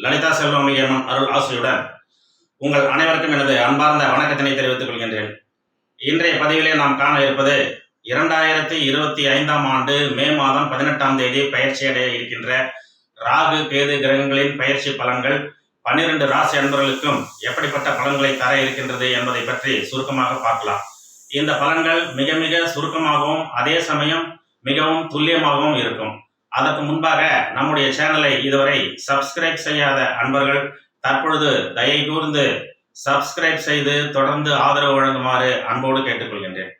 லலிதா செல்வமணியம்மன் அருள் ஆசியுடன் உங்கள் அனைவருக்கும் எனது அன்பார்ந்த வணக்கத்தினை தெரிவித்துக் கொள்கின்றேன். இன்றைய பதிவிலே நாம் காண இருப்பது 2025 ஆண்டு மே மாதம் 18ஆம் தேதி பயிற்சியடைய இருக்கின்ற ராகு கேது கிரகங்களின் பயிற்சி பலன்கள் 12 ராசி அன்பர்களுக்கும் எப்படிப்பட்ட பலன்களை தர இருக்கின்றது என்பதை பற்றி சுருக்கமாக பார்க்கலாம். இந்த பலன்கள் மிக மிக சுருக்கமாகவும் அதே சமயம் மிகவும் துல்லியமாகவும் இருக்கும். அதற்கு முன்பாக நம்முடைய சேனலை இதுவரை சப்ஸ்கிரைப் செய்யாத அன்பர்கள் தற்பொழுது தயை கூர்ந்து சப்ஸ்கிரைப் செய்து தொடர்ந்து ஆதரவு வழங்குமாறு அன்போடு கேட்டுக்கொள்கின்றேன்.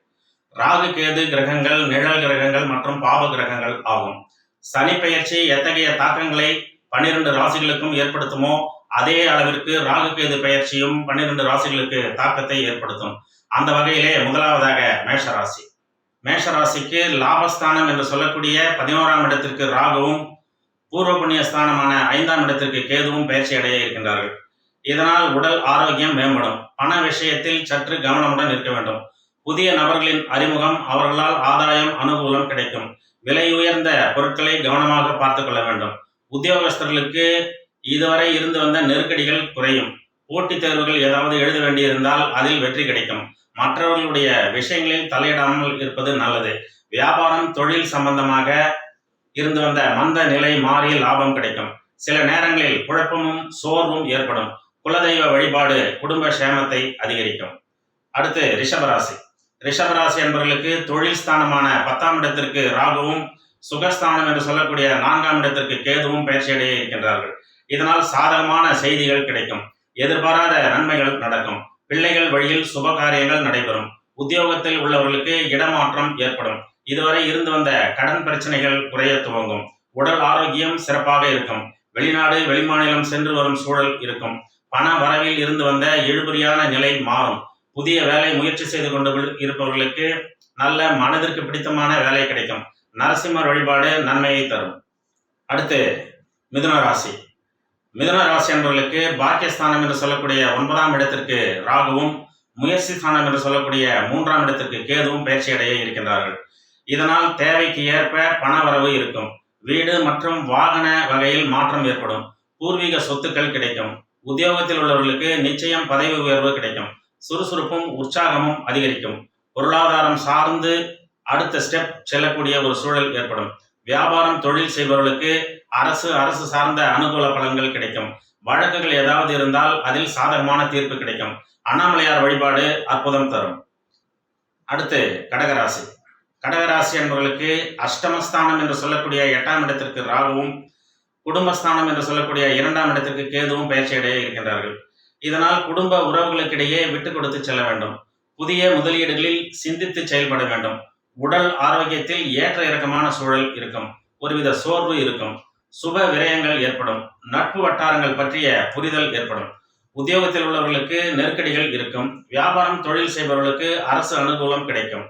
ராகு கேது கிரகங்கள் நிழல் கிரகங்கள் மற்றும் பாவ கிரகங்கள் ஆகும். சனி பெயர்ச்சி எத்தகைய தாக்கங்களை 12 ராசிகளுக்கும் ஏற்படுத்துமோ அதே அளவிற்கு ராகு கேது பெயர்ச்சியும் 12 ராசிகளுக்கு தாக்கத்தை ஏற்படுத்தும். அந்த வகையிலே முதலாவதாக மேஷராசி. மேஷராசிக்கு லாபஸ்தானம் என்று சொல்லக்கூடிய 11ஆம் இடத்திற்கு ராகுவும் பூர்வ புண்ணிய ஸ்தானமான 5ஆம் இடத்திற்கு கேதுவும் பயிற்சி அடைய இருக்கின்றார்கள். இதனால் உடல் ஆரோக்கியம் மேம்படும். பண விஷயத்தில் சற்று கவனமுடன் இருக்க வேண்டும். புதிய நபர்களின் அறிமுகம், அவர்களால் ஆதாயம் அனுகூலம் கிடைக்கும். விலை உயர்ந்த பொருட்களை கவனமாக பார்த்து கொள்ள வேண்டும். உத்தியோகஸ்தர்களுக்கு இதுவரை இருந்து வந்த நெருக்கடிகள் குறையும். போட்டித் தேர்வுகள் ஏதாவது எழுத வேண்டியிருந்தால் அதில் வெற்றி கிடைக்கும். மற்றவர்களுடைய விஷயங்களில் தலையிடாமல் இருப்பது நல்லது. வியாபாரம் தொழில் சம்பந்தமாக இருந்து வந்த மந்த நிலை மாறி லாபம் கிடைக்கும். சில நேரங்களில் குழப்பமும் சோர்வும் ஏற்படும். குலதெய்வ வழிபாடு குடும்ப சேமத்தை அதிகரிக்கும். அடுத்து ரிஷபராசி. ரிஷபராசி என்பவர்களுக்கு தொழில் ஸ்தானமான 10ஆம் இடத்திற்கு ராகுவும் சுகஸ்தானம் என்று சொல்லக்கூடிய 4ஆம் இடத்திற்கு கேதுவும் பயிற்சி அடைய இருக்கின்றார்கள். இதனால் சாதகமான செய்திகள் கிடைக்கும். எதிர்பாராத நன்மைகள் நடக்கும். பிள்ளைகள் வழியில் சுப காரியங்கள் நடைபெறும். உத்தியோகத்தில் உள்ளவர்களுக்கு இடமாற்றம் ஏற்படும். இதுவரை இருந்து வந்த கடன் பிரச்சனைகள் குறைய துவங்கும். உடல் ஆரோக்கியம் சிறப்பாக இருக்கும். வெளிநாடு வெளிமாநிலம் சென்று வரும் சூழல் இருக்கும். பண வரவில் இருந்து வந்த இழுபறியான நிலை மாறும். புதிய வேலை முயற்சி செய்து கொண்டு இருப்பவர்களுக்கு நல்ல மனதிற்கு பிடித்தமான வேலை கிடைக்கும். நரசிம்மர் வழிபாடு நன்மையை தரும். அடுத்து மிதுன ராசி. மிதுன ராசி என்பவர்களுக்கு பாக்கியஸ்தானம் என்று சொல்லக்கூடிய 9ஆம் இடத்திற்கு ராகுவும் முயற்சி ஸ்தானம் என்று சொல்லக்கூடிய 3ஆம் இடத்திற்கு கேதுவும் பயிற்சி அடைய இருக்கின்றார்கள். இதனால் தேவைக்கு ஏற்ப பண வரவு இருக்கும். வீடு மற்றும் வாகன வகையில் மாற்றம் ஏற்படும். பூர்வீக சொத்துக்கள் கிடைக்கும். உத்தியோகத்தில் உள்ளவர்களுக்கு நிச்சயம் பதவி உயர்வு கிடைக்கும். சுறுசுறுப்பும் உற்சாகமும் அதிகரிக்கும். பொருளாதாரம் சார்ந்து அடுத்த ஸ்டெப் செல்லக்கூடிய ஒரு சூழல் ஏற்படும். வியாபாரம் தொழில் செய்பவர்களுக்கு அரசு சார்ந்த அனுகூல பலன்கள் கிடைக்கும். வழக்குகள் ஏதாவது இருந்தால் அதில் சாதகமான தீர்ப்பு கிடைக்கும். அண்ணாமலையார் வழிபாடு அற்புதம் தரும். அடுத்து கடகராசி. கடகராசி என்பவர்களுக்கு அஷ்டமஸ்தானம் என்று சொல்லக்கூடிய 8ஆம் இடத்திற்கு ராகுவும் குடும்பஸ்தானம் என்று சொல்லக்கூடிய 2ஆம் இடத்திற்கு கேதுவும் பயிற்சி அடைய இருக்கின்றார்கள். இதனால் குடும்ப உறவுகளுக்கிடையே விட்டு கொடுத்து செல்ல வேண்டும். புதிய முதலீடுகளில் சிந்தித்து செயல்பட வேண்டும். உடல் ஆரோக்கியத்தில் ஏற்ற இறக்கமான சூழல் இருக்கும். ஒருவித சோர்வு இருக்கும். சுப விரயங்கள் ஏற்படும். நட்பு வட்டாரங்கள் பற்றிய புரிதல் ஏற்படும். உத்தியோகத்தில் உள்ளவர்களுக்கு நெருக்கடிகள் இருக்கும். வியாபாரம் தொழில் செய்பவர்களுக்கு அரசு அனுகூலம் கிடைக்கும்.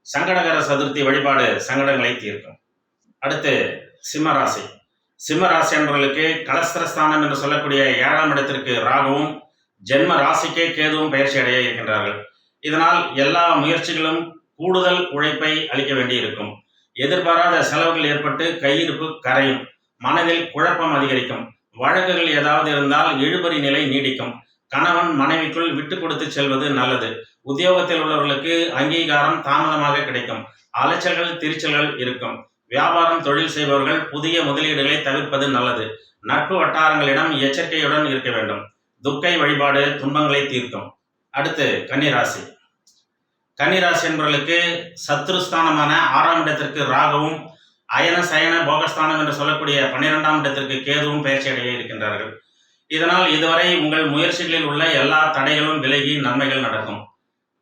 சங்கடகர சதுர்த்தி வழிபாடு சங்கடங்களை தீர்க்கும். அடுத்து சிம்மராசி. சிம்மராசி என்பவர்களுக்கு கலஸ்திரஸ்தானம் என்று சொல்லக்கூடிய 7ஆம் இடத்திற்கு ராகுவும் ஜென்ம ராசிக்கே கேதுவும் பயிற்சி அடைய இருக்கின்றார்கள். இதனால் எல்லா முயற்சிகளும் கூடுதல் உழைப்பை அளிக்க வேண்டி இருக்கும். எதிர்பாராத செலவுகள் ஏற்பட்டு கையிருப்பு கரையும். மனதில் குழப்பம் அதிகரிக்கும். வழக்குகள் ஏதாவது இருந்தால் இழுபறி நிலை நீடிக்கும். கணவன் மனைவிக்குள் விட்டு கொடுத்து செல்வது நல்லது. உத்தியோகத்தில் உள்ளவர்களுக்கு அங்கீகாரம் தாமதமாக கிடைக்கும். அலைச்சல்கள் திரிச்சல்கள் இருக்கும். வியாபாரம் தொழில் செய்பவர்கள் புதிய முதலீடுகளை தவிர்ப்பது நல்லது. நட்பு வட்டாரங்களிடம் எச்சரிக்கையுடன் இருக்க வேண்டும். துர்க்கை வழிபாடு துன்பங்களை தீர்க்கும். அடுத்து கன்னிராசி. கன்னிராசி என்பவர்களுக்கு சத்ருஸ்தானமான 6ஆம் இடத்திற்கு ராகுவும் அயன சயன போகஸ்தானம் என்று சொல்லக்கூடிய 12ஆம் இடத்திற்கு கேதுவும் பயிற்சி அடைய இருக்கின்றார்கள். இதனால் இதுவரை உங்கள் முயற்சிகளில் உள்ள எல்லா தடைகளும் விலகி நன்மைகள் நடக்கும்.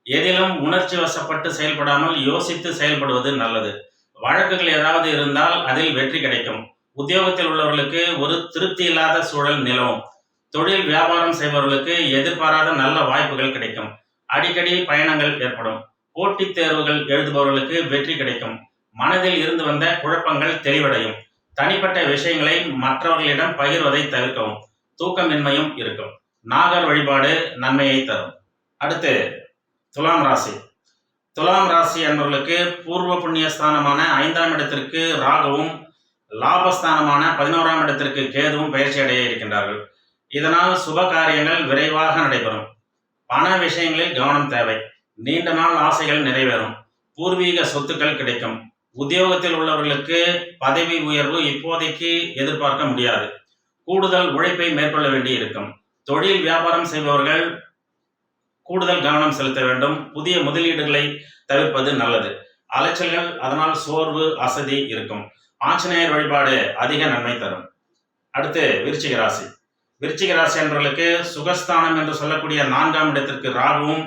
எதிலும் உணர்ச்சி வசப்பட்டு செயல்படாமல் யோசித்து செயல்படுவது நல்லது. வழக்குகள் ஏதாவது இருந்தால் அதில் வெற்றி கிடைக்கும். உத்தியோகத்தில் உள்ளவர்களுக்கு ஒரு திருப்தி இல்லாத சூழல் நிலவும். தொழில் வியாபாரம் செய்பவர்களுக்கு எதிர்பாராத நல்ல வாய்ப்புகள் கிடைக்கும். அடிக்கடி பயணங்கள் ஏற்படும். போட்டித் தேர்வுகள் எழுதுபவர்களுக்கு வெற்றி கிடைக்கும். மனதில் இருந்து வந்த குழப்பங்கள் தெளிவடையும். தனிப்பட்ட விஷயங்களை மற்றவர்களிடம் பகிர்வதை தவிர்க்கவும். தூக்கமின்மையும் இருக்கும். நாகர் வழிபாடு நன்மையை தரும். அடுத்து துலாம் ராசி. துலாம் ராசி என்பவர்களுக்கு பூர்வ புண்ணிய ஸ்தானமான 5ஆம் இடத்திற்கு ராகுவும் லாபஸ்தானமான 11ஆம் இடத்திற்கு கேதுவும் பயிற்சி அடைய இருக்கின்றார்கள். இதனால் சுப காரியங்கள் விரைவாக நடைபெறும். பண விஷயங்களில் கவனம் தேவை. நீண்ட நாள் ஆசைகள் நிறைவேறும். பூர்வீக சொத்துக்கள் கிடைக்கும். உத்தியோகத்தில் உள்ளவர்களுக்கு பதவி உயர்வு இப்போதைக்கு எதிர்பார்க்க முடியாது. கூடுதல் உழைப்பை மேற்கொள்ள வேண்டி இருக்கும். தொழில் வியாபாரம் செய்பவர்கள் கூடுதல் கவனம் செலுத்த வேண்டும். புதிய முதலீடுகளை தவிர்ப்பது நல்லது. அலைச்சல்கள், அதனால் சோர்வு, அசதி இருக்கும். ஆஞ்சநேயர் வழிபாடு அதிக நன்மை தரும். அடுத்து விருச்சிக ராசி. விருச்சிக ராசி என்பவர்களுக்கு சுகஸ்தானம் என்று சொல்லக்கூடிய 4ஆம் இடத்திற்கு ராகுவும்,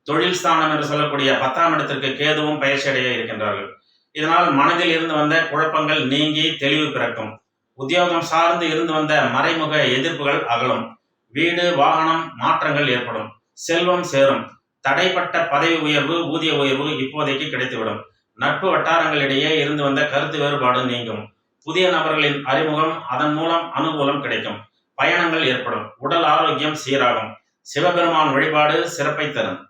தொழில் ஸ்தானம் என்று சொல்லக்கூடிய 10ஆம் இடத்திற்கு கேதுவும் பயிற்சி அடைய இருக்கின்றார்கள். இதனால் மனதில் இருந்து வந்த குழப்பங்கள் நீங்கி தெளிவு பிறக்கும். உத்தியோகம் சார்ந்து இருந்து வந்த மறைமுக எதிர்ப்புகள் அகலும். வீடு, வாகனம் மாற்றங்கள் ஏற்படும். செல்வம் சேரும். தடைப்பட்ட பதவி உயர்வு, ஊதிய உயர்வு இப்போதைக்கு கிடைத்துவிடும். நட்பு வட்டாரங்களிடையே இருந்து வந்த கருத்து வேறுபாடு நீங்கும். புதிய நபர்களின் அறிமுகம், அதன் மூலம் அனுகூலம் கிடைக்கும். பயணங்கள் ஏற்படும். உடல் ஆரோக்கியம் சீராகும். சிவபெருமான் வழிபாடு சிறப்பை தரும்.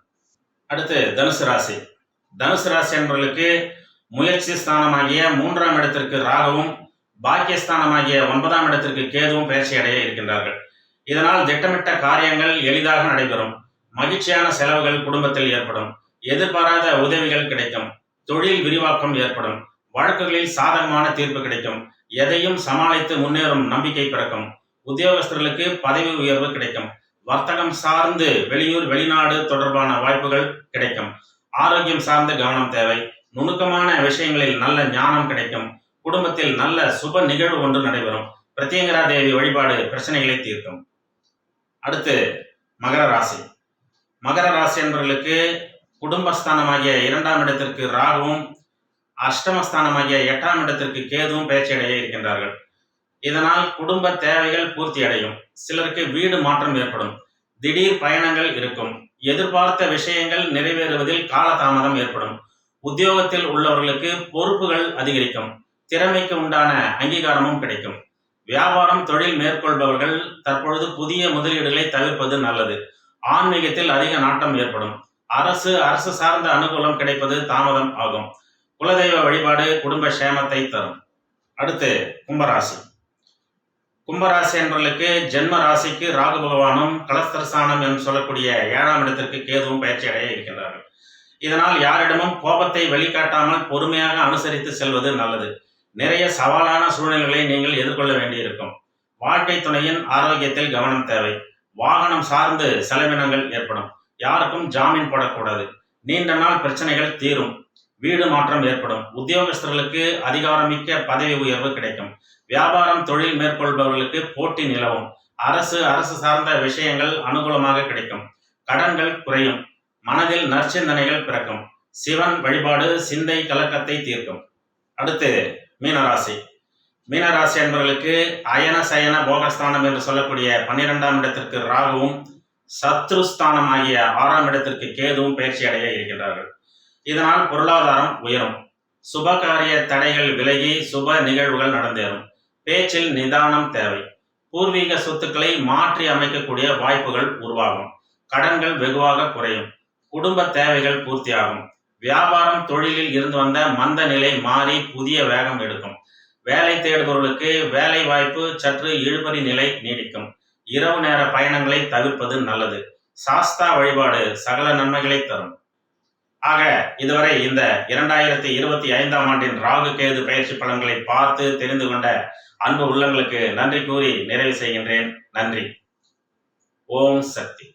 அடுத்து தனுசு ராசி. தனுசு ராசி என்பவர்களுக்கு முயற்சி ஸ்தானமாகிய 3ஆம் இடத்திற்கு ராகுவும், பாக்கியஸ்தானமாகிய 9ஆம் இடத்திற்கு கேதுவும் பயிற்சி அடைய இருக்கின்றார்கள். இதனால் திட்டமிட்ட காரியங்கள் எளிதாக நடைபெறும். மகிழ்ச்சியான செலவுகள் குடும்பத்தில் ஏற்படும். எதிர்பாராத உதவிகள் கிடைக்கும். தொழில் விரிவாக்கம் ஏற்படும். வழக்குகளில் சாதகமான தீர்ப்பு கிடைக்கும். எதையும் சமாளித்து முன்னேறும் நம்பிக்கை பிறக்கும். உத்தியோகஸ்தர்களுக்கு பதவி உயர்வு கிடைக்கும். வர்த்தகம் சார்ந்து வெளியூர், வெளிநாடு தொடர்பான வாய்ப்புகள் கிடைக்கும். ஆரோக்கியம் சார்ந்து கவனம் தேவை. நுணுக்கமான விஷயங்களில் நல்ல ஞானம் கிடைக்கும். குடும்பத்தில் நல்ல சுப நிகழ்வு ஒன்று நடைபெறும். பிரத்யங்கரா தேவி வழிபாடு பிரச்சனைகளை தீர்க்கும். அடுத்து மகர ராசி. மகர ராசி என்பவர்களுக்கு குடும்பஸ்தானமாகிய 2ஆம் இடத்திற்கு ராகுவும், அஷ்டமஸ்தானமாகிய 8ஆம் இடத்திற்கு கேதுவும் பயிற்சி அடைய இருக்கின்றார்கள். இதனால் குடும்ப தேவைகள் பூர்த்தி அடையும். சிலருக்கு வீடு மாற்றம் ஏற்படும். திடீர் பயணங்கள் இருக்கும். எதிர்பார்த்த விஷயங்கள் நிறைவேறுவதில் காலதாமதம் ஏற்படும். உத்தியோகத்தில் உள்ளவர்களுக்கு பொறுப்புகள் அதிகரிக்கும். திறமைக்கு உண்டான அங்கீகாரமும் கிடைக்கும். வியாபாரம், தொழில் மேற்கொள்பவர்கள் தற்பொழுது புதிய முதலீடுகளை தவிர்ப்பது நல்லது. ஆன்மீகத்தில் அதிக நாட்டம் ஏற்படும். அரசு சார்ந்த அனுகூலம் கிடைப்பது தாமதம் ஆகும். குலதெய்வ வழிபாடு குடும்ப சேமத்தை தரும். அடுத்து கும்பராசி. கும்பராசி என்பவர்களுக்கு ஜென்ம ராசிக்கு ராகு பகவானும், கலஸ்தரஸ்தானம் என்று சொல்லக்கூடிய 7ஆம் இடத்திற்கு கேதுவும் பயிற்சி அடைய இருக்கின்றார்கள். இதனால் யாரிடமும் கோபத்தை வெளிக்காட்டாமல் பொறுமையாக அனுசரித்து செல்வது நல்லது. நிறைய சவாலான சூழ்நிலைகளை நீங்கள் எதிர்கொள்ள வேண்டியிருக்கும். வாழ்க்கை துணையின் ஆரோக்கியத்தில் கவனம் தேவை. வாகனம் சார்ந்து செலவினங்கள் ஏற்படும். யாருக்கும் ஜாமீன் போடக்கூடாது. நீண்ட நாள் பிரச்சனைகள் தீரும். வீடு மாற்றம் ஏற்படும். உத்தியோகஸ்தர்களுக்கு அதிகாரமிக்க பதவி உயர்வு கிடைக்கும். வியாபாரம், தொழில் மேற்கொள்பவர்களுக்கு போட்டி நிலவும். அரசு சார்ந்த விஷயங்கள் அனுகூலமாக கிடைக்கும். கடன்கள் குறையும். மனதில் நற்சிந்தனைகள் பிறக்கும். சிவன் வழிபாடு சிந்தை கலக்கத்தை தீர்க்கும். அடுத்து மீனராசி. மீனராசி என்பவர்களுக்கு அயன சயன போகஸ்தானம் என்று சொல்லக்கூடிய 12ஆம் இடத்திற்கு ராகுவும், சத்ருஸ்தானம் ஆகிய 6ஆம் இடத்திற்கு கேதுவும் பயிற்சி அடைய இருக்கின்றார்கள். இதனால் பொருளாதாரம் உயரும். சுபகாரிய தடைகள் விலகி சுப நிகழ்வுகள் நடந்தேறும். பேச்சில் நிதானம் தேவை. பூர்வீக சொத்துக்களை மாற்றி அமைக்கக்கூடிய வாய்ப்புகள் உருவாகும். கடன்கள் வெகுவாக குறையும். குடும்ப தேவைகள் பூர்த்தியாகும். வியாபாரம், தொழிலில் இருந்து வந்த மந்த நிலை மாறி புதிய வேகம் எடுக்கும். வேலை தேடுபவர்களுக்கு வேலை வாய்ப்பு சற்று இழுபறி நிலை நீடிக்கும். இரவு நேர பயணங்களை தவிர்ப்பது நல்லது. சாஸ்தா வழிபாடு சகல நன்மைகளை தரும். ஆக இதுவரை இந்த 2025ஆம் ஆண்டின் ராகு கேது பயிற்சி பலன்களை பார்த்து தெரிந்து கொண்ட அன்பு உள்ளங்களுக்கு நன்றி கூறி நிறைவு செய்கின்றேன். நன்றி. ஓம் சக்தி.